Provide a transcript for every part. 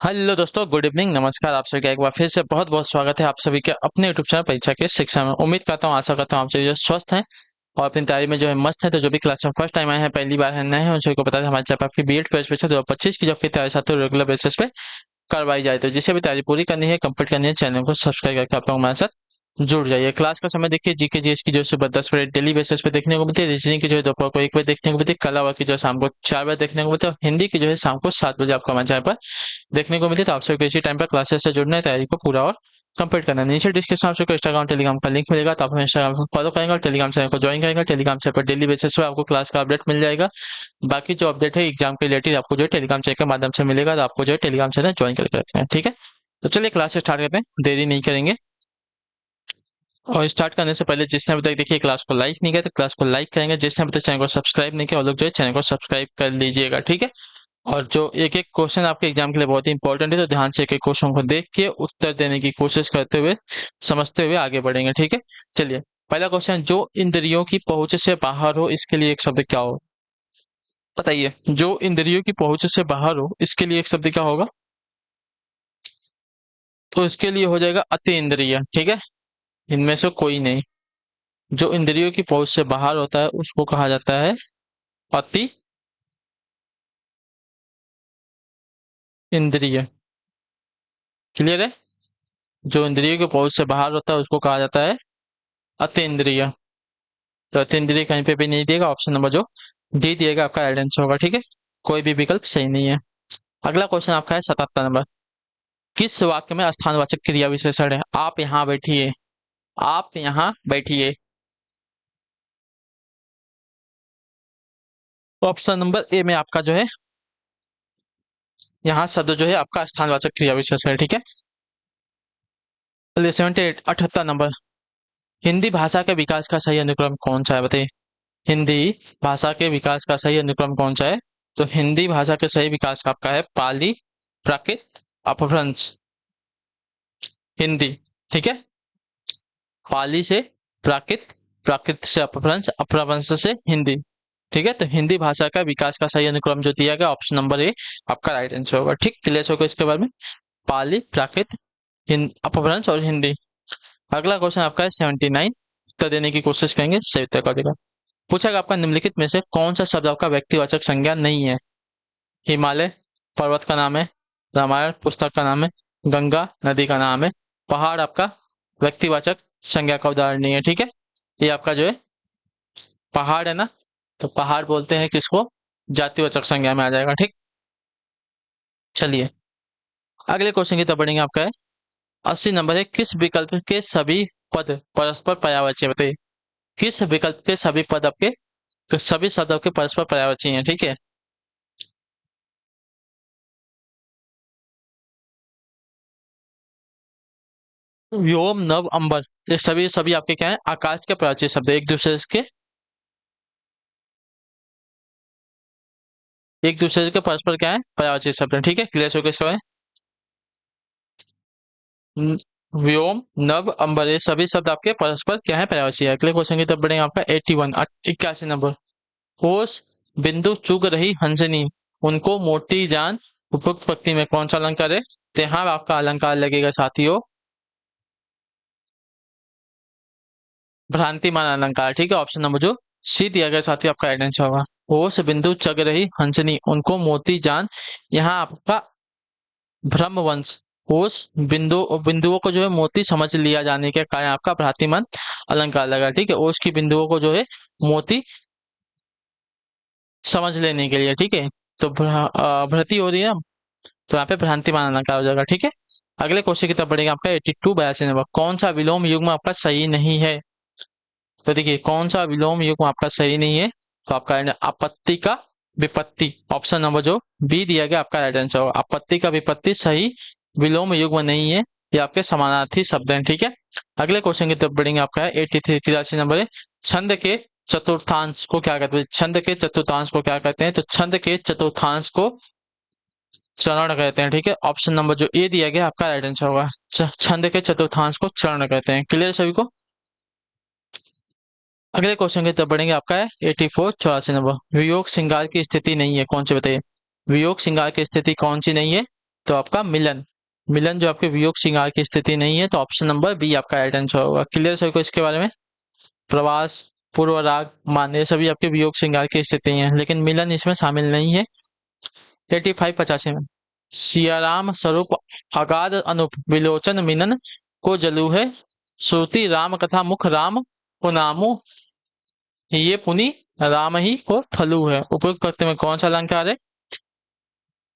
Hello दोस्तों, good evening, नमस्कार। आप सभी का एक बार फिर से बहुत बहुत स्वागत है आप सभी के अपने यूट्यूब चैनल परीक्षा के शिक्षा में। उम्मीद करता हूँ, आशा करता हूँ आप सभी जो स्वस्थ हैं और अपनी तैयारी में जो है मस्त है। तो जो भी क्लास में फर्स्ट टाइम आए हैं, पहली बार है, नए हैं, उन सभी को बता दें हमारे चैनल आपकी बीएड प्रेस परीक्षा 2025 की जो आपकी तैयारी साथ रेगुलर बेसिस पे करवाई जाए। तो जिसे भी तैयारी पूरी करनी है, कंप्लीट करनी है, चैनल को सब्सक्राइब करके आप लोग हमारे साथ जुड़ जाइए। क्लास का समय देखिए, जीके जीएस की जो है सुबह 10 बजे डेली बेसिस पे देखने को मिलती है। रीजनिंग की जो है दोपहर को 1 बजे देखने को मिलती है। कला की जो है शाम को 4 बजे देखने को मिलती है। और हिंदी की जो है शाम को 7 बजे आपको हमारे चैनल पर देखने को मिलती है। तो आप सबको इसी टाइम पर क्लासेस से जुड़ना है, तैयारी को पूरा और कंप्लीट करना है। नीचे डिस्क्रिप्शन में आपको इंस्टाग्राम टेलीग्राम का लिंक मिलेगा, तो आप हमें इंस्टाग्राम को फॉलो करेंगे और टेलीग्राम चैनल को ज्वाइन करेंगे। टेलीग्राम चैनल पर डेली बेसिस पे आपको क्लास का अपडेट मिल जाएगा। बाकी जो अपडेट है एग्जाम के रिलेटेड आपको जो है टेलीग्राम चैनल के माध्यम से मिलेगा, तो आपको जो है टेलीग्राम चैनल ज्वाइन करके रखना है। ठीक है, तो चलिए क्लास स्टार्ट करते हैं, देरी नहीं करेंगे। और स्टार्ट करने से पहले जिसने अभी तक देखिए क्लास को लाइक नहीं किया तो क्लास को लाइक करेंगे। जिसने अभी तक चैनल को सब्सक्राइब नहीं किया वो लोग जो है चैनल को सब्सक्राइब कर लीजिएगा। ठीक है, और जो एक एक क्वेश्चन आपके एग्जाम के लिए बहुत ही इंपॉर्टेंट है, तो ध्यान से एक एक क्वेश्चन को देख के उत्तर देने की कोशिश करते हुए, समझते हुए आगे बढ़ेंगे। ठीक है, चलिए पहला क्वेश्चन, जो इंद्रियों की पहुंच से बाहर हो इसके लिए एक शब्द क्या हो? बताइए, जो इंद्रियों की पहुंच से बाहर हो इसके लिए एक शब्द क्या होगा? तो इसके लिए हो जाएगा अति इंद्रिय। ठीक है, इनमें से कोई नहीं। जो इंद्रियों की पहुंच से बाहर होता है उसको कहा जाता है अति इंद्रिय। क्लियर है? जो इंद्रियों की पहुंच से बाहर होता है उसको कहा जाता है अति इंद्रिय। तो अति इंद्रिय कहीं पे भी नहीं दिएगा, ऑप्शन नंबर जो डी दिएगा आपका राइट आंसर होगा। ठीक है, कोई भी विकल्प सही नहीं है। अगला क्वेश्चन आपका है 77 नंबर। किस वाक्य में स्थानवाचक क्रिया विशेषण है? आप यहाँ बैठिए, आप यहाँ बैठिए। ऑप्शन नंबर ए में आपका जो है यहाँ शब्द जो है आपका स्थानवाचक क्रिया विशेषण है। ठीक है, चलिए 78 78 नंबर। हिंदी भाषा के विकास का सही अनुक्रम कौन सा है? बताइए, हिंदी भाषा के विकास का सही अनुक्रम कौन सा है? तो हिंदी भाषा के सही विकास का आपका है पाली, प्राकृत, अपभ्रंश। हिंदी, ठीक है, पाली से प्राकृत, प्राकृत से अपभ्रंश, अपभ्रंश से हिंदी। ठीक है, तो हिंदी भाषा का विकास का सही अनुक्रम जो दिया गया ऑप्शन नंबर ए आपका राइट आंसर होगा। ठीक, क्लियर होगा इसके बारे में? पाली, प्राकृत, अपभ्रंश और हिंदी। अगला क्वेश्चन आपका है 79। उत्तर देने की कोशिश करेंगे, सही उत्तर का देगा। पूछा गया आपका निम्नलिखित में से कौन सा शब्द आपका व्यक्तिवाचक संज्ञा नहीं है? हिमालय पर्वत का नाम है, रामायण पुस्तक का नाम है, गंगा नदी का नाम है, पहाड़ आपका व्यक्तिवाचक संज्ञा का उदाहरण नहीं है। ठीक है, ये आपका जो है पहाड़ है ना, तो पहाड़ बोलते हैं किसको? जातिवाचक संज्ञा में आ जाएगा। ठीक, चलिए अगले क्वेश्चन की तरफ बढ़ेंगे। आपका है 80 नंबर है। किस विकल्प के सभी पद परस्पर पर्यायवाची है? बताइए, किस विकल्प के सभी पद आपके, तो सभी शब्द आपके परस्पर पर्यायवाची हैं। ठीक है, व्योम नभ अंबर, ये सभी सभी आपके क्या है? आकाश के पर्यायवाची शब्द है। एक दूसरे के परस्पर क्या है? पर्यायवाची शब्द है। ठीक है, क्लियर हो गया इसका? व्योम नभ अंबर, ये सभी शब्द आपके परस्पर क्या है? पर्यायवाची है। अगले क्वेश्चन की तरफ बढ़ेंगे। आपका 81 81 नंबर। होश बिंदु चुग रही हंसनी, उनको मोटी जान, उपयुक्त पंक्ति में कौन सा अलंकार है? तो यहाँ आपका अलंकार लगेगा साथियों भ्रांतिमान अलंकार। ठीक है, ऑप्शन नंबर जो सी दिया गया साथियों आपका राइट आंसर होगा। होश बिंदु चग रही हंसनी, उनको मोती जान, यहाँ आपका ब्रह्मवंश। होश बिंदु बिंदुओं को जो है मोती समझ लिया जाने के कारण आपका भ्रांतिमान अलंकार लगा। ठीक है, ओस की बिंदुओं को जो है मोती समझ लेने के लिए। ठीक है, तो भ्रति हो रही है ना, तो यहाँ पे भ्रांतिमान अलंकार हो जाएगा। ठीक है, अगले क्वेश्चन की तरफ बढ़ेगा। आपका 82 82 नंबर। कौन सा विलोम युग्म आपका सही नहीं है? तो देखिए, कौन सा विलोम युग्म आपका सही नहीं है? तो आपका आपत्ति का विपत्ति, ऑप्शन नंबर जो बी दिया गया आपका राइट आंसर होगा। आपत्ति का विपत्ति सही विलोम युग्म नहीं है, ये आपके समानार्थी शब्द हैं। ठीक है, अगले क्वेश्चन की तरफ बढ़ेंगे। आपका है 83 83 नंबर है। छंद के चतुर्थांश को क्या कहते हैं? छंद के चतुर्थांश को क्या कहते हैं? तो छंद के चतुर्थांश को चरण कहते हैं। ठीक है, ऑप्शन नंबर जो ए दिया गया आपका राइट आंसर होगा। छंद के चतुर्थांश को चरण कहते हैं। क्लियर सभी को? अगले क्वेश्चन की तरफ बढ़ेंगे। आपका है 84 84 नंबर। वियोग श्रृंगार की स्थिति नहीं है, कौन सी? बताइए, वियोग श्रृंगार की स्थिति कौन सी नहीं है? तो आपका मिलन, मिलन जो आपके वियोग श्रृंगार की स्थिति नहीं है, तो ऑप्शन नंबर बी आपका राइट आंसर होगा। क्लियर सभी को इसके बारे में? प्रवास, पूर्व राग, मान, ये सभी आपके वियोग श्रृंगार की स्थिति हैं, लेकिन मिलन इसमें शामिल नहीं है। 85 में सियाराम स्वरूप अगाध अनुप विलोचन मिनन को जलू है, श्रुति राम कथा मुख राम को नामू, ये पुनि राम ही को थलू है। उपयुक्त पंक्ति में कौन सा अलंकार है?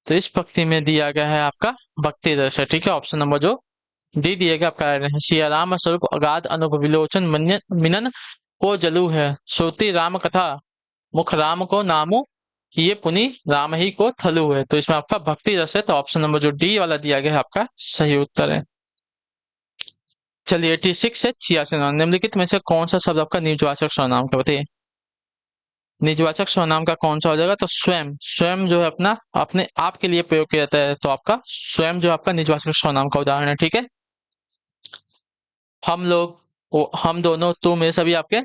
तो इस पंक्ति में दिया गया है आपका भक्ति रस है। ठीक है, ऑप्शन नंबर जो डी दिया गया आपका है, सियाराम स्वरूप अगाध अनुप विलोचन मिनन को जलू है, श्रुति राम कथा मुख राम को नामू, ये पुनि राम ही को थलू है। तो इसमें आपका भक्ति रस है, तो ऑप्शन नंबर जो डी वाला दिया गया है आपका सही उत्तर है। चलिए 86 है 86 निम्नलिखित में से कौन सा शब्द आपका निजवाचक सर्वनाम का बताइए। निजवाचक सर्वनाम का कौन सा हो जाएगा? तो स्वयं, स्वयं जो है अपना अपने आप के लिए प्रयोग किया जाता है, तो आपका स्वयं जो आपका निजवाचक सर्वनाम का उदाहरण है। ठीक है, हम लोग, हम दोनों, तुम, ये सभी आपके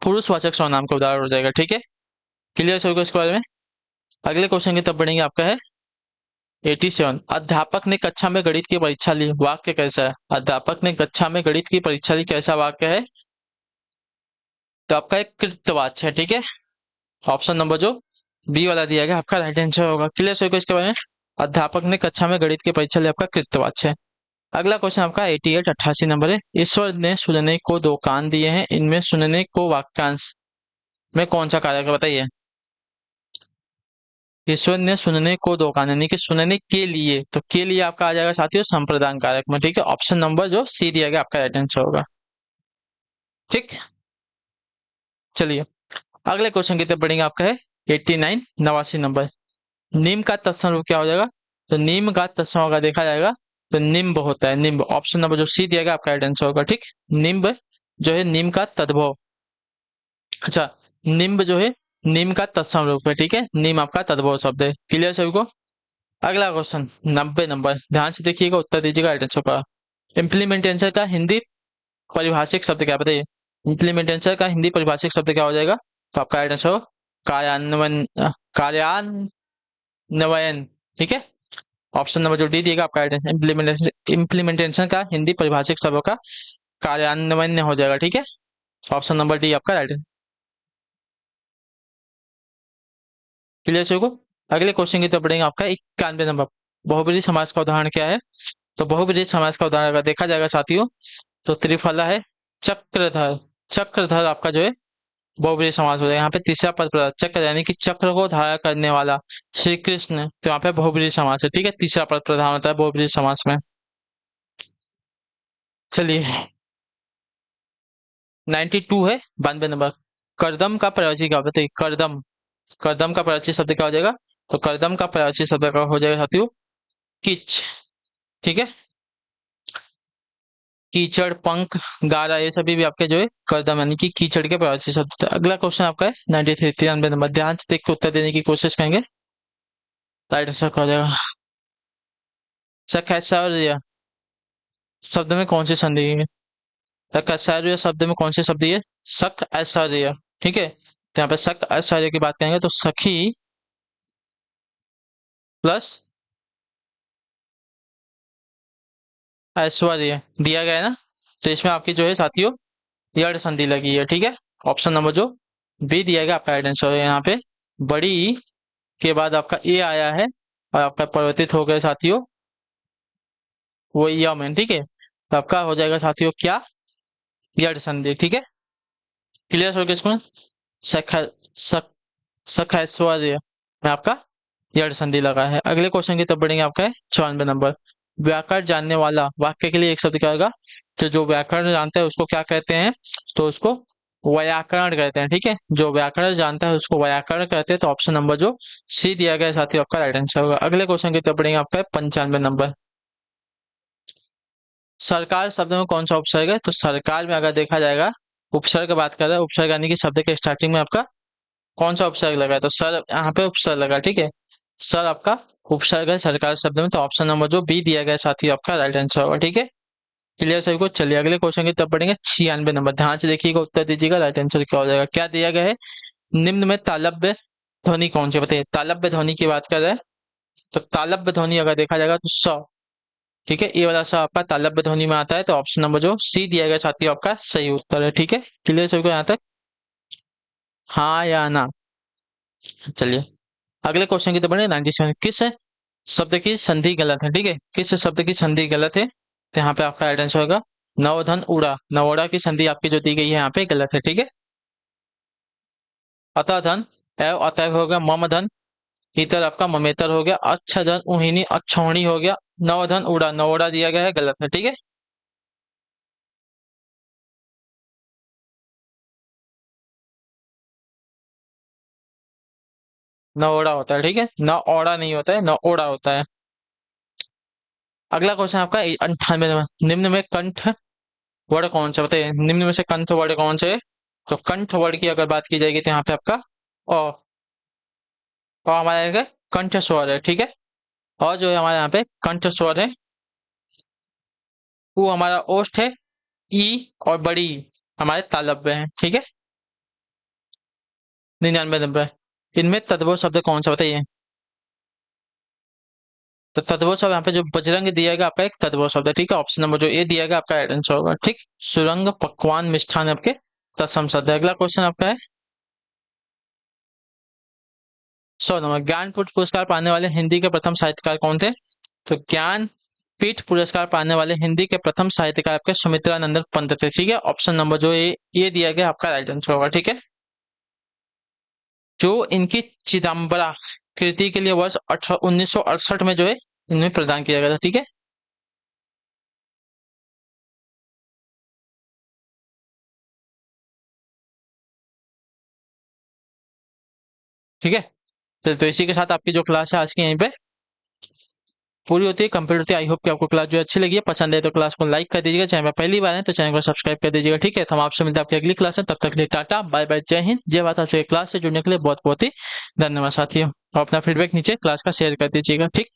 पुरुषवाचक सर्वनाम का उदाहरण हो जाएगा। ठीक है, क्लियर सभी को इसके बारे में? अगले क्वेश्चन की तरफ बढ़ेंगे। आपका है 87, अध्यापक ने कक्षा में गणित की परीक्षा ली, वाक्य कैसा है? अध्यापक ने कक्षा में गणित की परीक्षा ली, कैसा वाक्य है? तो आपका एक कृत्यवाच्य है। ठीक है, ऑप्शन नंबर जो बी वाला दिया गया आपका राइट आंसर होगा। क्लियर सभी को इसके बारे में? अध्यापक ने कक्षा में गणित की परीक्षा ली, आपका कृत्यवाच्य है। अगला क्वेश्चन आपका 88 नंबर है, ईश्वर ने सुनने को 2 कान दिए हैं, इनमें सुनने को वाक्यांश में कौन सा कारक है बताइए। ईश्वर ने सुनने को 2 कान, यानी कि सुनने के लिए, तो के लिए आपका आ जाएगा साथियों संप्रदान कारक में। ठीक है, ऑप्शन नंबर जो सी दिया गया आपका राइट आंसर होगा। ठीक, चलिए अगले क्वेश्चन की तरफ बढ़ेंगे। आपका है 89 89 नंबर, नीम का तत्सम रूप क्या हो जाएगा? तो नीम का तत्सम अगर देखा जाएगा तो निम्ब होता है, निम्ब। ऑप्शन नंबर जो सी दिया गया आपका राइट आंसर होगा। ठीक, निम्ब जो है नीम का तद्भव, अच्छा निम्ब जो है नीम का तत्सम रूप है। ठीक है, नीम आपका तद्भव शब्द है। क्लियर सभी को? अगला क्वेश्चन 90 नंबर, ध्यान से देखिएगा, उत्तर दीजिएगा राइट आंसर का। इम्प्लीमेंटेशन का हिंदी परिभाषिक शब्द क्या बताइए? इम्प्लीमेंटेशन का हिंदी परिभाषिक शब्द क्या हो जाएगा? तो आपका राइट आंसर कार्यान्वयन, कार्यान्वयन। ठीक है, ऑप्शन नंबर जो डी दिएगा आपका राइट आंसर। इम्प्लीमेंटेशन का हिंदी परिभाषिक शब्द का कार्यान्वयन हो जाएगा। ठीक है, ऑप्शन नंबर डी आपका राइट आंसर। क्लियर सभी को? अगले क्वेश्चन की तरफ बढ़ेंगे। आपका 91 नंबर, बहुब्रीहि समास का उदाहरण क्या है? तो बहुब्रीहि समास का उदाहरण अगर देखा जाएगा साथियों, तो त्रिफला है, चक्रधर, चक्रधर आपका जो है बहुब्रीहि समास हो जाएगा। यहाँ पे तीसरा पद प्रधान चक्र, यानी कि चक्र को धारण करने वाला श्री कृष्ण, तो यहाँ पे बहुब्रीहि समास है। ठीक है, तीसरा पद प्रधान होता है बहुब्रीहि समास में। चलिए 92 है 92 नंबर, करदम का प्रयोजी क्या बताइए? करदम, करदम का प्रयोजी शब्द क्या हो जाएगा? तो करदम का प्रयोजी शब्द का हो जाएगा साथियों किच। ठीक है, कीचड़, पंख, गारा, ये सभी भी आपके जो है करदम यानी कि कीचड़ के प्रवासी शब्द। अगला क्वेश्चन आपका है 93 93 नंबर, ध्यान से देख के उत्तर देने की कोशिश करेंगे। राइट आंसर हो जाएगा सकैचर्य शब्द में कौन सी संधि है? सकैचर्य शब्द में कौन सी शब्द है? सक ऐश्वर्य। ठीक है, तो यहाँ पे सक ऐश्वर्य की बात करेंगे तो सखी प्लस ऐश्वर्य दिया गया है ना, तो इसमें आपकी जो है साथियों यड़ संधि लगी है। ठीक है, ऑप्शन नंबर जो बी दिया गया आपका राइट आंसर है। यहाँ पे बड़ी के बाद आपका ए आया है और आपका परिवर्तित हो गया साथियों वो यम है। ठीक है, तो आपका हो जाएगा साथियों क्या? यड़ संधि। ठीक है, क्लियर हो गया इसको? सख सख सखैश्वर्य में आपका यड़ संधि लगा है। अगले क्वेश्चन की तरफ बढ़ेंगे। आपका है 94 नंबर, व्याकरण जानने वाला वाक्य के लिए एक शब्द क्या होगा? तो जो व्याकरण जानता है उसको क्या कहते हैं? तो उसको व्याकरण कहते हैं। ठीक है, जो व्याकरण जानता है उसको व्याकरण कहते हैं, तो ऑप्शन नंबर जो सी दिया गया साथी आपका राइट आंसर होगा। अगले क्वेश्चन की तरफ बढ़ेंगे। आपका 95 नंबर, सरकार शब्द में कौन सा उपसर्ग है? तो सरकार में अगर देखा जाएगा उपसर्ग बात कर रहा है, उपसर्ग यानी कि शब्द के स्टार्टिंग में आपका कौन सा उपसर्ग लगा है? तो सर यहाँ पे उपसर्ग लगा। ठीक है, सर आपका उपसर्ग है सरकार शब्द में, तो ऑप्शन नंबर जो बी दिया गया साथी आपका राइट आंसर होगा। ठीक है, क्लियर सभी को? चलिए अगले क्वेश्चन की तरफ बढ़ेंगे। 96 नंबर, ध्यान से देखिएगा, उत्तर दीजिएगा राइट आंसर क्या हो जाएगा। क्या दिया गया है? निम्न में तालब्य ध्वनि कौन सी बताइए? तालब्य ध्वनि की बात कर रहे हैं तो तालब्य ध्वनि अगर देखा जाएगा तो स, ठीक है, ये वाला स आपका तालब्य ध्वनि में आता है, तो ऑप्शन नंबर जो सी दिया गया साथियों आपका सही उत्तर है। ठीक है, क्लियर सभी को यहाँ तक, हाँ या ना? चलिए अगले क्वेश्चन की तरफ बढ़े। 97 किस शब्द की संधि गलत है? ठीक है, किस शब्द की संधि गलत है? तो यहाँ पे आपका राइट आंसर होगा नवधन उड़ा। नवोड़ा की संधि आपकी जो दी गई है यहाँ पे गलत है। ठीक है, अतः धन एव अतएव हो गया, मम धन इतर आपका ममेतर हो गया, अच्छा धन उहिनी अच्छोहिणी हो गया, नवधन उड़ा नवोड़ा दिया गया है, गलत है। ठीक है, नवोड़ा होता है। ठीक है, न ओड़ा नहीं होता है, न ओड़ा होता है। अगला क्वेश्चन आपका 98 निम्न में कंठ वर्ड कौन सा, बताइए निम्न में से कंठ वर्ड कौन से है? तो कंठ वर्ड की अगर बात की जाएगी तो यहाँ पे आपका ओ, हमारा एक कंठ स्वर है। ठीक है, और जो है हमारे यहाँ पे कंठ स्वर है वो हमारा ओष्ठ है, ई और बड़ी हमारे तालब्य है। ठीक है, 99 नंबर, इनमें तद्भव शब्द कौन सा, बताइए? तो तद्भव शब्द यहाँ पे जो बजरंग दिया गया आपका एक तद्भव शब्द है। ठीक है, ऑप्शन नंबर जो ए दिया गया आपका राइट आंसर होगा। ठीक, सुरंग पकवान मिष्ठान आपके तत्सम शब्द है। अगला क्वेश्चन आपका है 100 नंबर, ज्ञानपीठ पुरस्कार पाने वाले हिंदी के प्रथम साहित्यकार कौन थे? तो ज्ञानपीठ पुरस्कार पाने वाले हिंदी के प्रथम साहित्यकार आपके सुमित्रा नंदन पंत थे। ठीक है, ऑप्शन नंबर जो ये दिया गया आपका राइट आंसर होगा। ठीक है, जो इनकी चिदम्बरा कृति के लिए वर्ष 1968 में जो है इन्हें प्रदान किया गया था। ठीक है, ठीक है, तो इसी के साथ आपकी जो क्लास है आज की यहीं पे पूरी होती है, कंप्लीट होती है। आई होप कि आपको क्लास जो अच्छी लगी है, पसंद है तो क्लास को लाइक कर दीजिएगा, चैनल पर पहली बार है तो चैनल को सब्सक्राइब कर दीजिएगा। ठीक है, तो हम आपसे मिलते हैं आपकी अगली क्लास में, तब तक के लिए टाटा बाय बाय, जय हिंद जय भारत। आपसे क्लास से जुड़ने के लिए बहुत बहुत ही धन्यवाद साथियों, और अपना फीडबैक नीचे क्लास का शेयर कर दीजिएगा। ठीक।